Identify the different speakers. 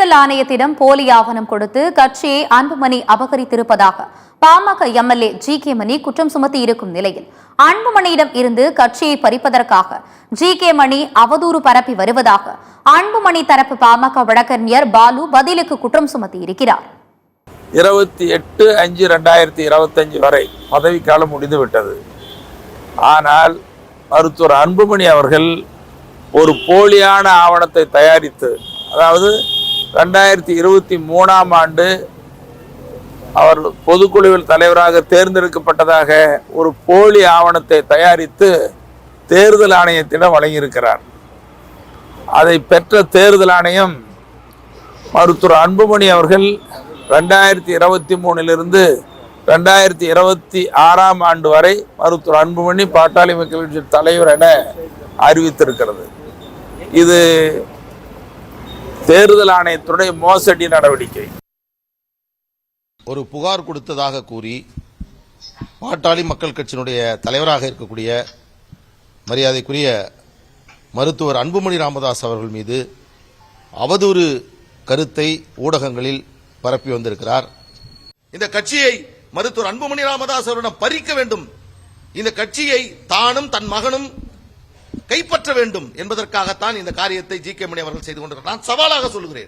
Speaker 1: தேர்தல் ஆணையத்திடம் போலி ஆவணம் கொடுத்து கட்சியை அன்புமணி அபகரித்திருப்பதாக பாமக எம்எல்ஏ ஜி.கே. மணி குற்றம் சுமத்தி இருக்கும் நிலையில் அன்புமணியிடம் இருந்து கட்சியை பறிப்பதற்காக ஜி.கே. மணி அவதூறு பரப்பி வருவதாக அன்புமணி தரப்பு பாமக வழக்கறிஞர் பாலு பதிலுக்கு குற்றம் சுமத்தி இருக்கிறார்.
Speaker 2: 28/5/2025 வரை பதவிக்காலம் முடிந்துவிட்டது. ஆனால் மருத்துவர் அன்புமணி அவர்கள் ஒரு போலியான ஆவணத்தை தயாரித்து, அதாவது 2023ஆம் ஆண்டு அவர் பொதுக்குழுவில் தலைவராக தேர்ந்தெடுக்கப்பட்டதாக ஒரு போலி ஆவணத்தை தயாரித்து தேர்தல் ஆணையத்திடம் வழங்கியிருக்கிறார். அதை பெற்ற தேர்தல் ஆணையம் மருத்துவர் அன்புமணி அவர்கள் 2023 2026ஆம் ஆண்டு வரை மருத்துவர் அன்புமணி பாட்டாளி மக்கள் கட்சி தலைவர் என அறிவித்திருக்கிறது. இது தேர்தல் ஆணையத்துடைய மோசடி நடவடிக்கை.
Speaker 3: ஒரு புகார் கொடுத்ததாக கூறி பாட்டாளி மக்கள் கட்சியினுடைய தலைவராக இருக்கக்கூடிய மரியாதைக்குரிய மருத்துவர் அன்புமணி ராமதாஸ் அவர்கள் மீது அவதூறு கருத்தை ஊடகங்களில் பரப்பி வந்திருக்கிறார். இந்த கட்சியை மருத்துவர் அன்புமணி ராமதாஸ் அவரிடம் பறிக்க வேண்டும், இந்த கட்சியை தானும் தன் மகனும் கைப்பற்ற வேண்டும் என்பதற்காகத்தான் இந்த காரியத்தை ஜி.கே. மணி அவர்கள் செய்து கொண்டிருக்கிறார். நான் சவாலாக சொல்லுகிறேன்,